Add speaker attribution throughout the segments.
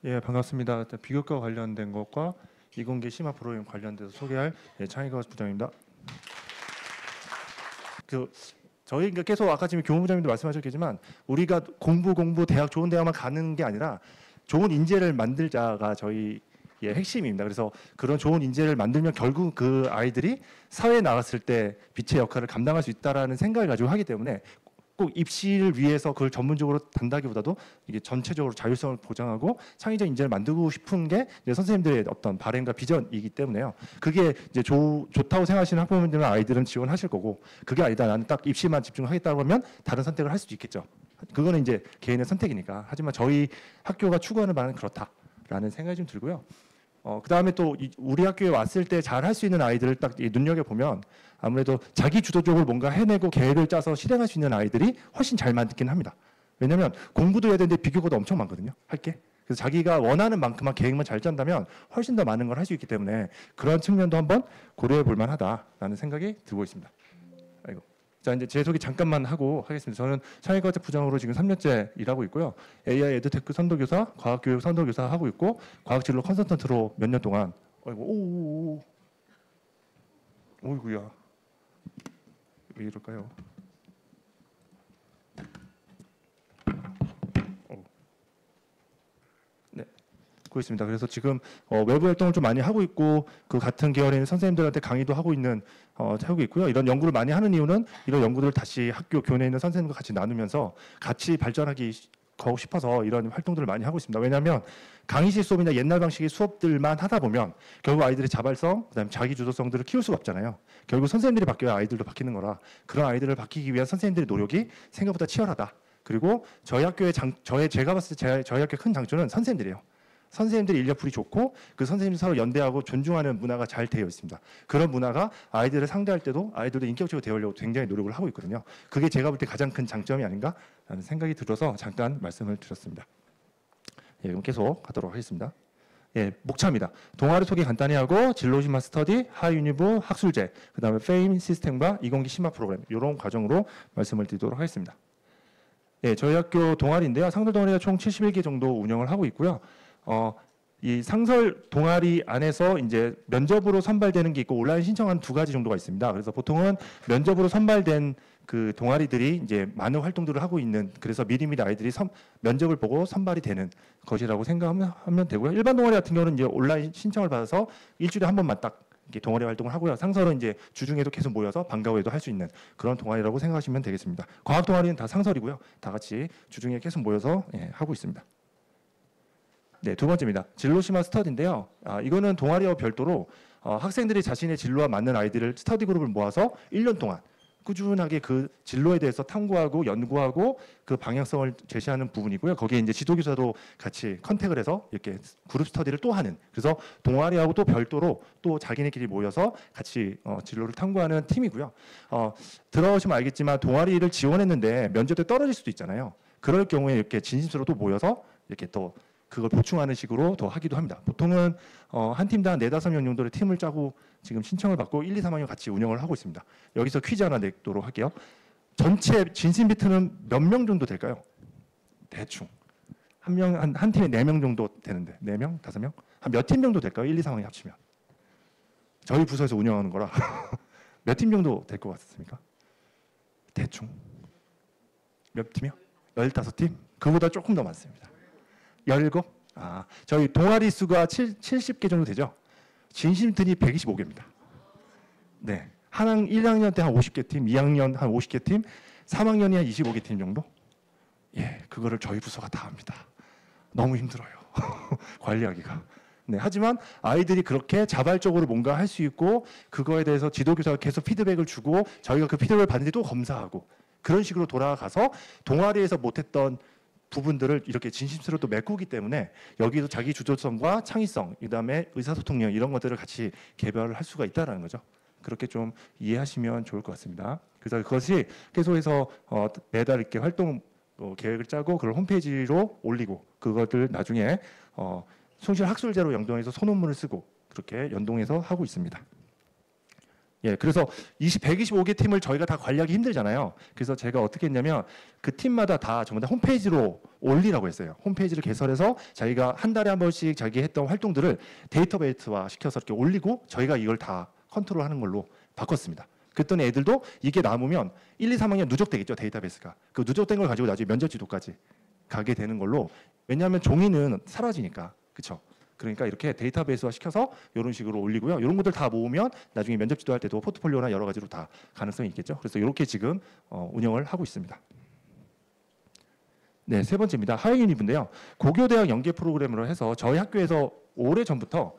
Speaker 1: 예, 반갑습니다. 비교과 관련된 것과 이공계 심화 프로그램 관련돼서 소개할 창의과 부장입니다. 저희가 계속 아까 지금 교무부장님도 말씀하셨겠지만 우리가 공부 대학 좋은 대학만 가는 게 아니라 좋은 인재를 만들자가 저희 핵심입니다. 그래서 그런 좋은 인재를 만들면 결국 그 아이들이 사회에 나갔을 때 빛의 역할을 감당할 수 있다라는 생각을 가지고 하기 때문에 꼭 입시를 위해서 그걸 전문적으로 단다기보다도 이게 전체적으로 자율성을 보장하고 창의적 인재를 만들고 싶은 게 이제 선생님들의 어떤 바램과 비전이기 때문에요. 그게 이제 좋다고 생각하시는 학부모님들은 아이들은 지원하실 거고, 그게 아니다, 나는 딱 입시만 집중하겠다고 하면 다른 선택을 할 수도 있겠죠. 그거는 이제 개인의 선택이니까. 하지만 저희 학교가 추구하는 바는 그렇다라는 생각이 좀 들고요. 그다음에 또 우리 학교에 왔을 때 잘 할 수 있는 아이들을 딱 눈여겨보면 아무래도 자기 주도적으로 뭔가 해내고 계획을 짜서 실행할 수 있는 아이들이 훨씬 잘 맞긴 합니다. 왜냐하면 공부도 해야 되는데 비교과도 엄청 많거든요. 할 게. 그래서 자기가 원하는 만큼만 계획만 잘 짠다면 훨씬 더 많은 걸 할 수 있기 때문에 그런 측면도 한번 고려해 볼 만하다라는 생각이 들고 있습니다. 아이고. 자, 이제 제 소개 잠깐만 하고 하겠습니다. 저는 창의과학 부장으로 지금 3년째 일하고 있고요. AI 에듀테크 선도교사, 과학교육 선도교사 하고 있고, 과학진로 컨설턴트로 몇 년 동안. 아이고, 오이구야. 왜 이럴까요? 네, 그렇습니다. 그래서 지금 외부 활동을 좀 많이 하고 있고, 그 같은 계열에 있는 선생님들한테 강의도 하고 있고요. 이런 연구를 많이 하는 이유는 이런 연구들을 다시 학교 교내에 있는 선생님과 같이 나누면서 같이 발전하기 하고 싶어서 이런 활동들을 많이 하고 있습니다. 왜냐하면 강의실 수업이나 옛날 방식의 수업들만 하다 보면 결국 아이들의 자발성, 그다음에 자기 주도성들을 키울 수가 없잖아요. 결국 선생님들이 바뀌어야 아이들도 바뀌는 거라, 그런 아이들을 바뀌기 위한 선생님들의 노력이 생각보다 치열하다. 그리고 저희 학교의 제가 봤을 때 저희 학교의 큰 장점은 선생님들이에요. 선생님들이 인력풀이 좋고 그 선생님들 서로 연대하고 존중하는 문화가 잘 되어 있습니다. 그런 문화가 아이들을 상대할 때도 아이들도 인격적으로 대하려고 굉장히 노력을 하고 있거든요. 그게 제가 볼 때 가장 큰 장점이 아닌가라는 생각이 들어서 잠깐 말씀을 드렸습니다. 예, 그럼 계속 가도록 하겠습니다. 예, 목차입니다. 동아리 소개 간단히 하고 진로 심화 스터디, 하유니브 학술제, 그다음에 페임 시스템과 이공기 심화 프로그램, 이런 과정으로 말씀을 드리도록 하겠습니다. 예, 저희 학교 동아리인데요. 상설 동아리가 총 71개 정도 운영을 하고 있고요. 이 상설 동아리 안에서 이제 면접으로 선발되는 게 있고 온라인 신청한 두 가지 정도가 있습니다. 그래서 보통은 면접으로 선발된 그 동아리들이 이제 많은 활동들을 하고 있는, 그래서 미리미리 아이들이 면접을 보고 선발이 되는 것이라고 생각하면 되고요. 일반 동아리 같은 경우는 이제 온라인 신청을 받아서 일주일에 한 번만 딱 이렇게 동아리 활동을 하고요. 상설은 이제 주중에도 계속 모여서 방과 후에도 할 수 있는 그런 동아리라고 생각하시면 되겠습니다. 과학 동아리는 다 상설이고요. 다 같이 주중에 계속 모여서 하고 있습니다. 네, 두 번째입니다. 진로 심화 스터디인데요. 이거는 동아리와 별도로 학생들이 자신의 진로와 맞는 아이들을 스터디 그룹을 모아서 1년 동안 꾸준하게 그 진로에 대해서 탐구하고 연구하고 그 방향성을 제시하는 부분이고요. 거기에 이제 지도교사도 같이 컨택을 해서 이렇게 그룹 스터디를 또 하는, 그래서 동아리하고 또 별도로 또 자기네끼리 모여서 같이 진로를 탐구하는 팀이고요. 들어오시면 알겠지만 동아리를 지원했는데 면접 때 떨어질 수도 있잖아요. 그럴 경우에 이렇게 진심으로 또 모여서 이렇게 또 그걸 보충하는 식으로 더 하기도 합니다. 보통은 한 팀당 4-5명 정도의 팀을 짜고 지금 신청을 받고 1, 2, 3학년 같이 운영을 하고 있습니다. 여기서 퀴즈 하나 내도록 할게요. 전체 진심 비트는 몇 명 정도 될까요? 대충. 한 팀에 4명 정도 되는데 4명? 5명? 한 몇 팀 정도 될까요? 1, 2, 3학년 합치면. 저희 부서에서 운영하는 거라 몇 팀 정도 될 것 같습니까? 대충. 몇 팀이요? 15팀? 그보다 조금 더 많습니다. 17? 저희 동아리 수가 70개 정도 되죠. 진심팀이 125개입니다. 네. 1학년 때 한 50개 팀, 2학년 한 50개 팀, 3학년이 한 25개 팀 정도? 예, 그거를 저희 부서가 다 합니다. 너무 힘들어요. 관리하기가. 네, 하지만 아이들이 그렇게 자발적으로 뭔가 할 수 있고 그거에 대해서 지도교사가 계속 피드백을 주고 저희가 그 피드백을 받는데 또 검사하고 그런 식으로 돌아가서 동아리에서 못했던 부분들을 이렇게 진심으로 또 메꾸기 때문에 여기도 자기 주도성과 창의성, 그다음에 의사소통력 이런 것들을 같이 개발을 할 수가 있다는 거죠. 그렇게 좀 이해하시면 좋을 것 같습니다. 그래서 그것이 계속해서 매달 이렇게 활동 계획을 짜고 그걸 홈페이지로 올리고 그것들 나중에 숭실 학술제로 연동해서 소논문을 쓰고 그렇게 연동해서 하고 있습니다. 예, 그래서 125개 팀을 저희가 다 관리하기 힘들잖아요. 그래서 제가 어떻게 했냐면 그 팀마다 다 전부 다 홈페이지로 올리라고 했어요. 홈페이지를 개설해서 자기가 한 달에 한 번씩 자기 했던 활동들을 데이터베이스화 시켜서 이렇게 올리고 저희가 이걸 다 컨트롤하는 걸로 바꿨습니다. 그랬더니 애들도 이게 남으면 1, 2, 3학년 누적되겠죠, 데이터베이스가. 그 누적된 걸 가지고 나중에 면접 지도까지 가게 되는 걸로. 왜냐하면 종이는 사라지니까, 그렇죠? 그러니까 이렇게 데이터베이스화 시켜서 이런 식으로 올리고요. 이런 것들 다 모으면 나중에 면접 지도할 때도 포트폴리오나 여러 가지로 다 가능성이 있겠죠. 그래서 이렇게 지금 운영을 하고 있습니다. 네, 세 번째입니다. 하이 유니브인데요. 고교대학 연계 프로그램으로 해서 저희 학교에서 오래전부터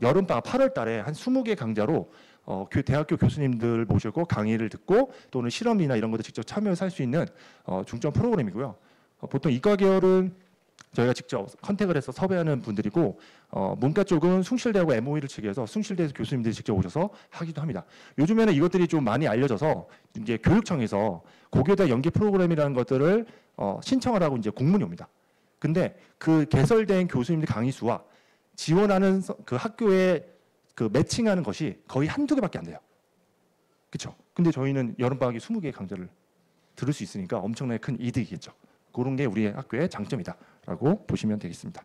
Speaker 1: 여름방학 8월 달에 한 20개 강좌로 대학교 교수님들 모시고 강의를 듣고 또는 실험이나 이런 것도 직접 참여해서 할 수 있는 중점 프로그램이고요. 보통 이과 계열은 저희가 직접 컨택을 해서 섭외하는 분들이고 문과 쪽은 숭실대하고 MOE를 체결해서 숭실대에서 교수님들이 직접 오셔서 하기도 합니다. 요즘에는 이것들이 좀 많이 알려져서 이제 교육청에서 고교대 연계 프로그램이라는 것들을 신청을 하고 이제 공문이 옵니다. 근데 그 개설된 교수님들 강의 수와 지원하는 그 학교에 그 매칭하는 것이 거의 한두 개밖에 안 돼요. 그렇죠? 근데 저희는 여름방학에 20개의 강좌를 들을 수 있으니까 엄청나게 큰 이득이겠죠. 그런 게 우리의 학교의 장점이다라고 보시면 되겠습니다.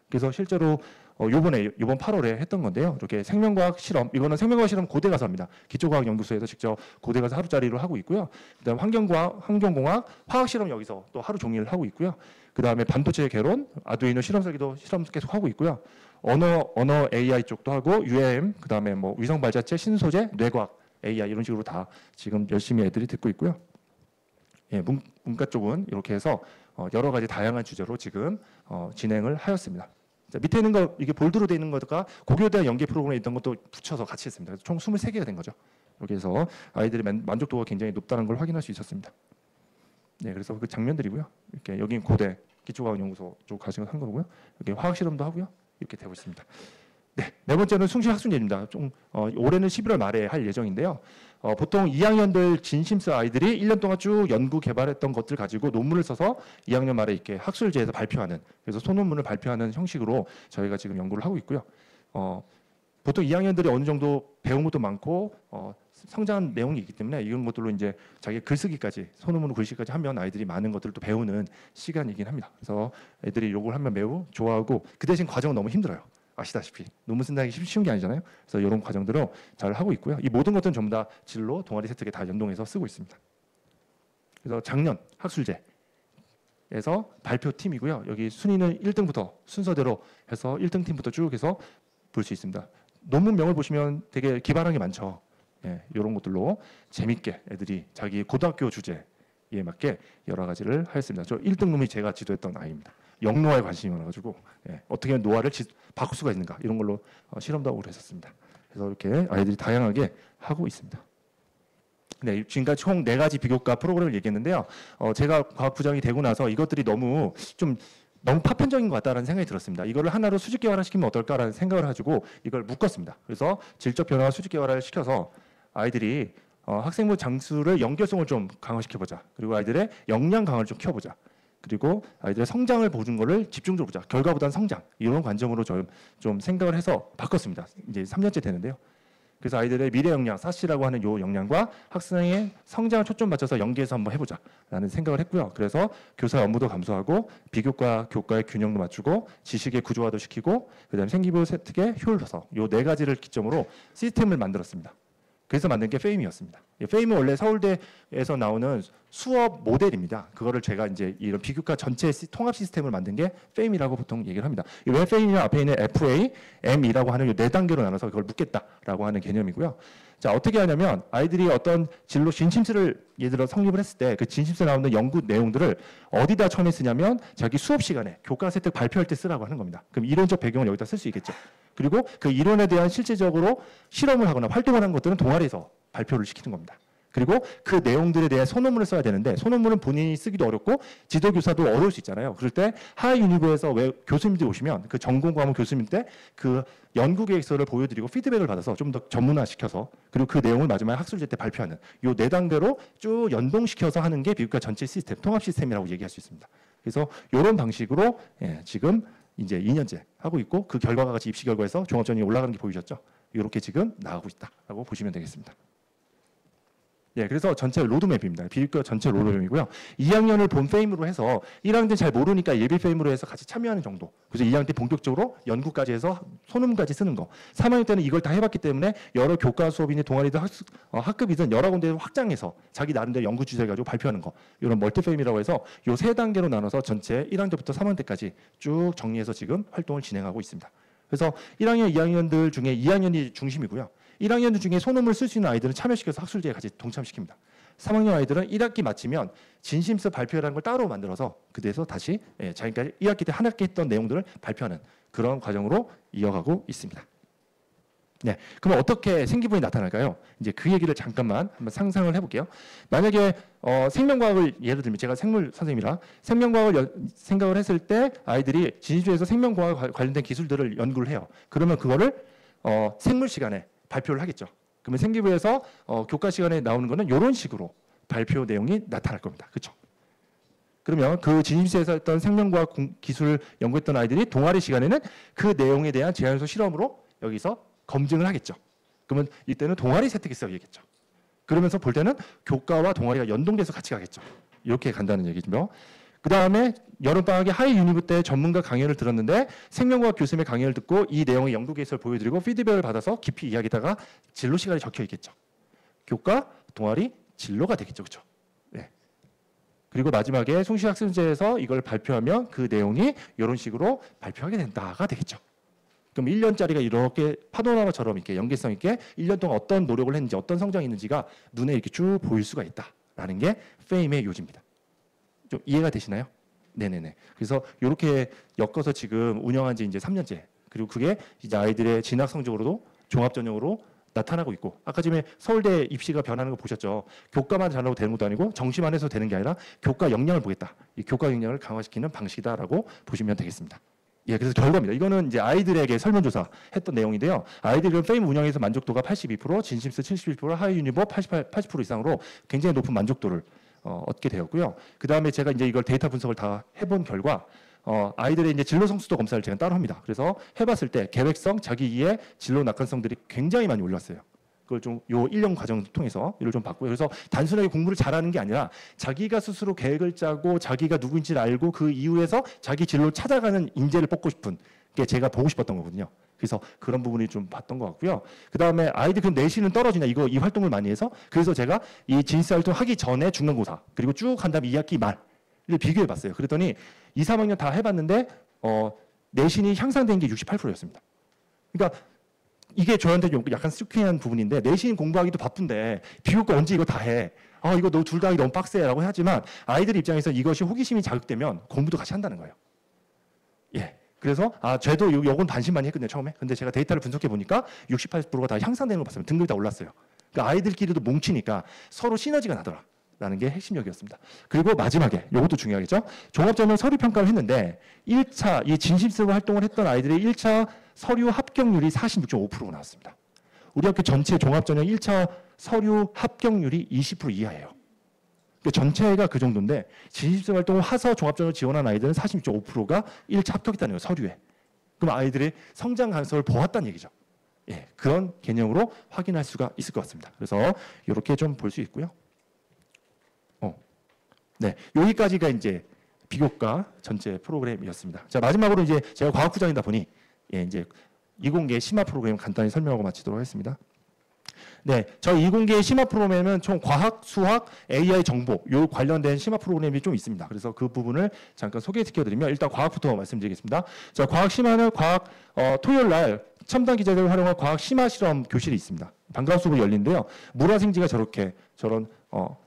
Speaker 1: 그래서 실제로 이번 8월에 했던 건데요. 이렇게 생명과학 실험, 이거는 생명과학 실험 고대 가서 합니다. 기초과학연구소에서 직접 고대 가서 하루짜리로 하고 있고요. 그다음 환경과학, 환경공학, 화학 실험 여기서 또 하루 종일 하고 있고요. 그다음에 반도체 개론, 아두이노 실험 설계도 실험 계속 하고 있고요. 언어 AI 쪽도 하고 UAM, 그다음에 뭐 위성 발자체, 신소재, 뇌과학, AI 이런 식으로 다 지금 열심히 애들이 듣고 있고요. 예, 문과 쪽은 이렇게 해서 여러 가지 다양한 주제로 지금 진행을 하였습니다. 자, 밑에 있는 거 이게 볼드로 되어 있는 것과 고교대 연계 프로그램에 있던 것도 붙여서 같이 했습니다. 그래서 총 23개가 된 거죠. 여기에서 아이들의 만족도가 굉장히 높다는 걸 확인할 수 있었습니다. 네, 그래서 그 장면들이고요. 이렇게 여기 고대 기초과학연구소 쪽 가지고 한 거고요. 여기 화학 실험도 하고요. 이렇게 되고 있습니다. 네 번째는 숭실학술제입니다. 올해는 11월 말에 할 예정인데요. 보통 2학년들 진심스 아이들이 1년 동안 쭉 연구 개발했던 것들 가지고 논문을 써서 2학년 말에 이렇게 학술제에서 발표하는, 그래서 소논문을 발표하는 형식으로 저희가 지금 연구를 하고 있고요. 보통 2학년들이 어느 정도 배운 것도 많고 성장한 내용이 있기 때문에 이런 것들로 이제 자기 글쓰기까지, 소논문 글쓰기까지 하면 아이들이 많은 것들을 또 배우는 시간이긴 합니다. 그래서 애들이 이걸 하면 매우 좋아하고, 그 대신 과정은 너무 힘들어요. 아시다시피 논문 쓴다는 게 쉬운 게 아니잖아요. 그래서 이런 과정들을 잘 하고 있고요. 이 모든 것들은 전부 다 진로, 동아리 세특에 다 연동해서 쓰고 있습니다. 그래서 작년 학술제에서 발표팀이고요. 여기 순위는 1등부터 순서대로 해서 1등 팀부터 쭉 해서 볼 수 있습니다. 논문명을 보시면 되게 기발한 게 많죠. 예, 이런 것들로 재밌게 애들이 자기 고등학교 주제에 맞게 여러 가지를 하였습니다. 저 1등 놈이 제가 지도했던 아이입니다. 영노화에 관심이 많아가지고 어떻게 하면 노화를 바꿀 수가 있는가 이런 걸로 실험도 하고 그랬었습니다. 그래서 이렇게 아이들이 다양하게 하고 있습니다. 네, 지금까지 총 4가지 비교과 프로그램을 얘기했는데요. 제가 과학부장이 되고 나서 이것들이 너무 파편적인 것 같다는 생각이 들었습니다. 이거를 하나로 수직 개발화 시키면 어떨까라는 생각을 가지고 이걸 묶었습니다. 그래서 질적 변화와 수직 개발화를 시켜서 아이들이 학생부 장수를 연결성을 좀 강화시켜보자. 그리고 아이들의 역량 강화를 좀 키워보자. 그리고 아이들의 성장을 보는 거를 집중적으로 보자. 결과보다는 성장. 이런 관점으로 좀 생각을 해서 바꿨습니다. 이제 3년째 되는데요. 그래서 아이들의 미래 역량, 사시라고 하는 요 역량과 학생의 성장을 초점 맞춰서 연계해서 한번 해보자라는 생각을 했고요. 그래서 교사의 업무도 감소하고 비교과 교과의 균형도 맞추고 지식의 구조화도 시키고 그다음에 생기부 세특의 효율성, 요 4가지를 기점으로 시스템을 만들었습니다. 그래서 만든 게 페임이었습니다. 페임은 원래 서울대에서 나오는 수업 모델입니다. 그거를 제가 이제 이런 비교과 전체 통합 시스템을 만든 게 페임이라고 보통 얘기를 합니다. 왜 페임이냐, 앞에 있는 FA, M이라고 하는 이 4단계로 나눠서 그걸 묶겠다라고 하는 개념이고요. 자, 어떻게 하냐면 아이들이 어떤 진로 진심스를 예를 들어 성립을 했을 때 그 진심스에 나오는 연구 내용들을 어디다 처음에 쓰냐면 자기 수업 시간에 교과 세특 발표할 때 쓰라고 하는 겁니다. 그럼 이론적 배경을 여기다 쓸 수 있겠죠. 그리고 그 이론에 대한 실질적으로 실험을 하거나 활동을 하는 것들은 동아리에서 발표를 시키는 겁니다. 그리고 그 내용들에 대해 소논문을 써야 되는데 소논문은 본인이 쓰기도 어렵고 지도교사도 어려울 수 있잖아요. 그럴 때 하이 유니브에서 왜 교수님들이 오시면 그 전공 과목 교수님 때 그 연구 계획서를 보여드리고 피드백을 받아서 좀 더 전문화시켜서 그리고 그 내용을 마지막에 학술제 때 발표하는 요 4단계로 쭉 연동시켜서 하는 게 비교과 전체 시스템, 통합 시스템이라고 얘기할 수 있습니다. 그래서 이런 방식으로 지금 이제 2년째 하고 있고 그 결과가 같이 입시 결과에서 종합전형이 올라가는 게 보이셨죠? 이렇게 지금 나가고 있다라고 보시면 되겠습니다. 예, 그래서 전체 로드맵입니다. 비교과 전체 로드맵이고요. 2학년을 본 페임으로 해서 1학년 때 잘 모르니까 예비 페임으로 해서 같이 참여하는 정도. 그래서 2학년 때 본격적으로 연구까지 해서 소논문까지 쓰는 거. 3학년 때는 이걸 다 해봤기 때문에 여러 교과 수업이니 동아리든 학급이든 여러 군데 확장해서 자기 나름대로 연구 주제 가지고 발표하는 거. 이런 멀티 페임이라고 해서 요 세 단계로 나눠서 전체 1학년 때부터 3학년 때까지 쭉 정리해서 지금 활동을 진행하고 있습니다. 그래서 1학년, 2학년들 중에 2학년이 중심이고요. 1학년 중에 소논문을 쓸 수 있는 아이들은 참여시켜서 학술제에 같이 동참시킵니다. 3학년 아이들은 1학기 마치면 진심서 발표라는 걸 따로 만들어서 그대에서 다시 자기가 1학기 때 한 학기 했던 내용들을 발표하는 그런 과정으로 이어가고 있습니다. 네, 그럼 어떻게 생기부에 나타날까요? 이제 그 얘기를 잠깐만 한번 상상을 해볼게요. 만약에 생명과학을 예를 들면 제가 생물 선생님이라 생명과학을 생각을 했을 때 아이들이 진심에서 생명과학 관련된 기술들을 연구를 해요. 그러면 그거를 생물 시간에 발표를 하겠죠. 그러면 생기부에서 교과 시간에 나오는 거는 이런 식으로 발표 내용이 나타날 겁니다. 그렇죠? 그러면 그 진심에서 했던 생명과학 기술을 연구했던 아이들이 동아리 시간에는 그 내용에 대한 제안서 실험으로 여기서 검증을 하겠죠. 그러면 이때는 동아리 세특기 써야겠죠. 그러면서 볼 때는 교과와 동아리가 연동돼서 같이 가겠죠. 이렇게 간다는 얘기죠. 그 다음에 여름방학에 하이 유니브 때 전문가 강연을 들었는데 생명과학 교수님의 강연을 듣고 이 내용의 연구 개설을 보여드리고 피드백을 받아서 깊이 이야기하다가 진로 시간이 적혀 있겠죠. 교과, 동아리, 진로가 되겠죠. 그렇죠? 네. 그리고 마지막에 숭실학술제에서 이걸 발표하면 그 내용이 이런 식으로 발표하게 된다가 되겠죠. 그럼 1년짜리가 이렇게 파노라마처럼 이렇게 연계성 있게 1년 동안 어떤 노력을 했는지 어떤 성장이 있는지가 눈에 이렇게 쭉 보일 수가 있다라는 게 페임의 요지입니다. 좀 이해가 되시나요? 네네네. 그래서 이렇게 엮어서 지금 운영한 지 이제 3년째. 그리고 그게 이제 아이들의 진학 성적으로도 종합 전형으로 나타나고 있고 아까 전에 서울대 입시가 변하는 거 보셨죠? 교과만 잘하고 되는 것도 아니고 정시만 해서 되는 게 아니라 교과 역량을 보겠다. 이 교과 역량을 강화시키는 방식이다라고 보시면 되겠습니다. 예, 그래서 결과입니다. 이거는 이제 아이들에게 설문조사 했던 내용인데요. 아이들은 페임 운영에서 만족도가 82%, 진심스 71%, 하이 유니버 80% 이상으로 굉장히 높은 만족도를 얻게 되었고요. 그 다음에 제가 이제 이걸 데이터 분석을 다 해본 결과 아이들의 이제 진로 성숙도 검사를 제가 따로 합니다. 그래서 해봤을 때 계획성, 자기 이해, 진로 낙관성들이 굉장히 많이 올랐어요. 그걸 좀 요 1년 과정을 통해서 이를 좀 봤고요. 그래서 단순하게 공부를 잘하는 게 아니라 자기가 스스로 계획을 짜고 자기가 누구인지를 알고 그 이후에서 자기 진로를 찾아가는 인재를 뽑고 싶은 게 제가 보고 싶었던 거거든요. 그래서 그런 부분이 좀 봤던 것 같고요. 그 다음에 아이들 그 내신은 떨어지냐 이 활동을 많이 해서 그래서 제가 이 진스 활동 하기 전에 중간고사 그리고 쭉 간 다음에 2학기 말을 비교해 봤어요. 그랬더니 2, 3학년 다 해봤는데 내신이 향상된 게 68%였습니다. 그러니까 이게 저한테 약간 스키한 부분인데 내신 공부하기도 바쁜데 비교과 언제 이거 다 해? 이거 너 둘 다 하기 너무 빡세라고 하지만 아이들 입장에서 이것이 호기심이 자극되면 공부도 같이 한다는 거예요. 예. 그래서 쟤도 요건 반신반의 했거든요 처음에. 근데 제가 데이터를 분석해 보니까 68%가 다 향상되는 걸 봤어요. 등급이 다 올랐어요. 그러니까 아이들끼리도 뭉치니까 서로 시너지가 나더라. 라는 게 핵심적이었습니다. 그리고 마지막에 이것도 중요하겠죠. 종합전형 서류 평가를 했는데 1차 이 진심스러운 활동을 했던 아이들의 1차 서류 합격률이 46.5%가 나왔습니다. 우리 학교 전체 종합전형 1차 서류 합격률이 20% 이하예요. 그러니까 전체가 그 정도인데 진심스러운 활동을 하서 종합전형을 지원한 아이들은 46.5%가 1차 합격했다는 거예요. 서류에. 그럼 아이들의 성장 가능성을 보았다는 얘기죠. 예, 그런 개념으로 확인할 수가 있을 것 같습니다. 그래서 이렇게 좀 볼 수 있고요. 네, 여기까지가 이제 비교과 전체 프로그램이었습니다. 자, 마지막으로 이제 제가 과학부장이다 보니 이제 이공계 심화 프로그램 간단히 설명하고 마치도록 하겠습니다. 네, 저희 이공계 심화 프로그램은 총 과학, 수학, AI 정보 요 관련된 심화 프로그램이 좀 있습니다. 그래서 그 부분을 잠깐 소개시켜드리면 일단 과학부터 말씀드리겠습니다. 자, 과학 심화는 토요일 날 첨단 기자들을 활용한 과학 심화 실험 교실이 있습니다. 방과후 수업이 열리는데요. 물화생지가 저런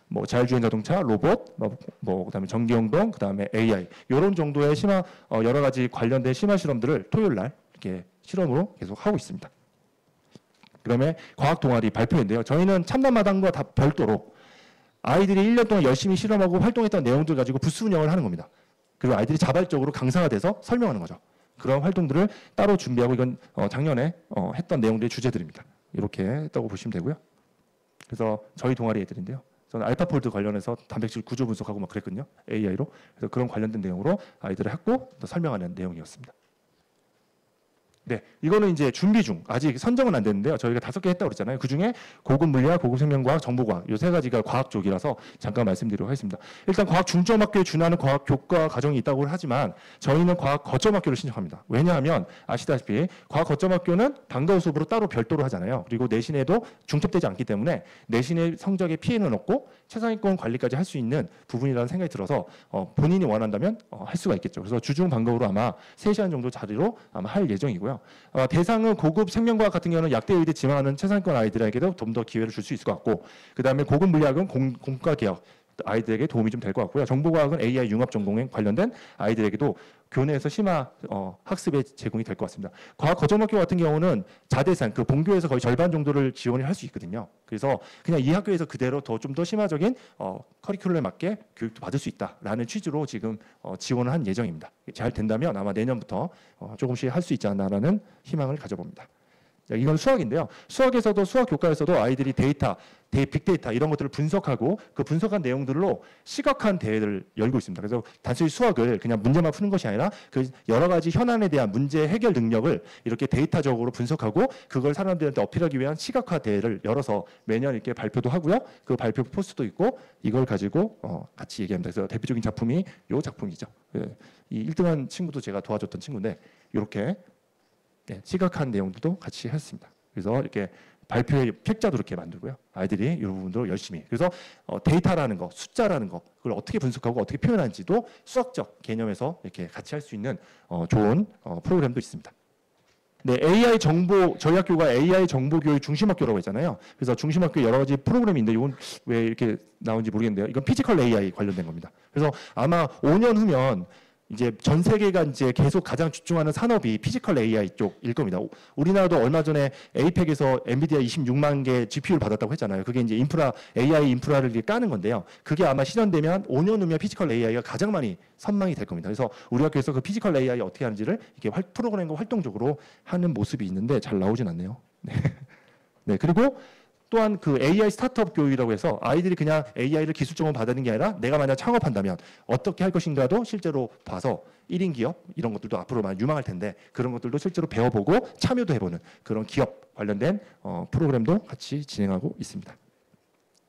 Speaker 1: 뭐 자율주행 자동차, 로봇, 그다음에 전기용동, 그다음에 AI 이런 정도의 심화 여러 가지 관련된 심화 실험들을 토요일 날 이렇게 실험으로 계속 하고 있습니다. 그다음에 과학 동아리 발표인데요. 저희는 참담마당과 다 별도로 아이들이 1년 동안 열심히 실험하고 활동했던 내용들 가지고 부스 운영을 하는 겁니다. 그리고 아이들이 자발적으로 강사가 돼서 설명하는 거죠. 그런 활동들을 따로 준비하고 이건 작년에 했던 내용들의 주제들입니다. 이렇게 했다고 보시면 되고요. 그래서 저희 동아리 애들인데요. 저는 알파폴드 관련해서 단백질 구조 분석하고 막 그랬거든요. AI로. 그래서 그런 관련된 내용으로 아이들을 했고 또 설명하는 내용이었습니다. 네, 이거는 이제 준비 중, 아직 선정은 안 됐는데요. 저희가 5개 했다고 그랬잖아요. 그 중에 고급 물리학, 고급 생명과학, 정보과학 이 3가지가 과학 쪽이라서 잠깐 말씀드리도록 하겠습니다. 일단 과학 중점학교에 준하는 과학 교과 과정이 있다고 하지만 저희는 과학 거점학교를 신청합니다. 왜냐하면 아시다시피 과학 거점학교는 방과후 수업으로 따로 별도로 하잖아요. 그리고 내신에도 중첩되지 않기 때문에 내신의 성적에 피해는 없고 최상위권 관리까지 할 수 있는 부분이라는 생각이 들어서 본인이 원한다면 할 수가 있겠죠. 그래서 주중 방과후로 아마 3시간 정도 자리로 아마 할 예정이고요. 대상은 고급 생명과학 같은 경우는 약대의대 지망하는 최상위권 아이들에게도 좀 더 기회를 줄 수 있을 것 같고, 그 다음에 고급 물리학은 공과 개혁 아이들에게 도움이 좀 될 것 같고요. 정보과학은 AI 융합 전공에 관련된 아이들에게도 교내에서 심화 학습에 제공이 될 것 같습니다. 과학 거점학교 같은 경우는 자대산, 그 본교에서 거의 절반 정도를 지원을 할 수 있거든요. 그래서 그냥 이 학교에서 그대로 좀 더 심화적인 커리큘럼에 맞게 교육도 받을 수 있다라는 취지로 지금 지원을 한 예정입니다. 잘 된다면 아마 내년부터 조금씩 할 수 있지 않나라는 희망을 가져봅니다. 이건 수학인데요. 수학에서도 수학 교과에서도 아이들이 데이터, 빅데이터 이런 것들을 분석하고 그 분석한 내용들로 시각화한 대회를 열고 있습니다. 그래서 단순히 수학을 그냥 문제만 푸는 것이 아니라 그 여러 가지 현안에 대한 문제 해결 능력을 이렇게 데이터적으로 분석하고 그걸 사람들한테 어필하기 위한 시각화 대회를 열어서 매년 이렇게 발표도 하고요. 그 발표 포스도 있고 이걸 가지고 같이 얘기합니다. 그래서 대표적인 작품이 이 작품이죠. 이 1등한 친구도 제가 도와줬던 친구인데 이렇게 시각한 내용들도 같이 했습니다. 그래서 이렇게 발표의 책자도 이렇게 만들고요. 아이들이 이 부분도 열심히. 그래서 데이터라는 거, 숫자라는 거, 그걸 어떻게 분석하고 어떻게 표현하는지도 수학적 개념에서 이렇게 같이 할 수 있는 좋은 프로그램도 있습니다. 네, AI 정보, 저희 학교가 AI 정보 교육 중심학교라고 했잖아요. 그래서 중심학교 여러 가지 프로그램이 있는데 이건 왜 이렇게 나온지 모르겠는데요. 이건 피지컬 AI 관련된 겁니다. 그래서 아마 5년 후면 이제 전 세계가 이제 계속 가장 집중하는 산업이 피지컬 AI 쪽일 겁니다. 우리나라도 얼마 전에 에이펙에서 엔비디아 26만 개 GPU를 받았다고 했잖아요. 그게 이제 AI 인프라를 이렇게 까는 건데요. 그게 아마 실현되면 5년 후면 피지컬 AI가 가장 많이 선망이 될 겁니다. 그래서 우리 학교에서 그 피지컬 AI 어떻게 하는지를 이렇게 프로그램과 활동적으로 하는 모습이 있는데 잘 나오진 않네요. 네. 네, 그리고 또한 그 AI 스타트업 교육이라고 해서 아이들이 그냥 AI를 기술적으로 받는 게 아니라 내가 만약 창업한다면 어떻게 할 것인가도 실제로 봐서 1인 기업 이런 것들도 앞으로 많이 유망할 텐데 그런 것들도 실제로 배워보고 참여도 해보는 그런 기업 관련된 프로그램도 같이 진행하고 있습니다.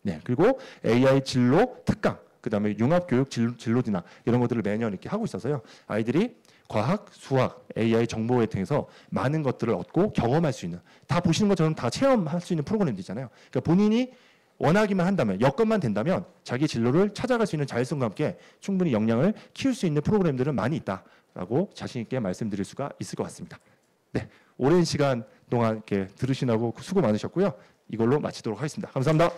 Speaker 1: 네, 그리고 AI 진로 특강, 그 다음에 융합교육 진로 진학 이런 것들을 매년 이렇게 하고 있어서요. 아이들이 과학, 수학, AI 정보에 통해서 많은 것들을 얻고 경험할 수 있는, 다 보시는 것처럼 다 체험할 수 있는 프로그램들이잖아요. 그러니까 본인이 원하기만 한다면, 여건만 된다면 자기 진로를 찾아갈 수 있는 자율성과 함께 충분히 역량을 키울 수 있는 프로그램들은 많이 있다라고 자신 있게 말씀드릴 수가 있을 것 같습니다. 네, 오랜 시간 동안 이렇게 들으시라고 수고 많으셨고요. 이걸로 마치도록 하겠습니다. 감사합니다.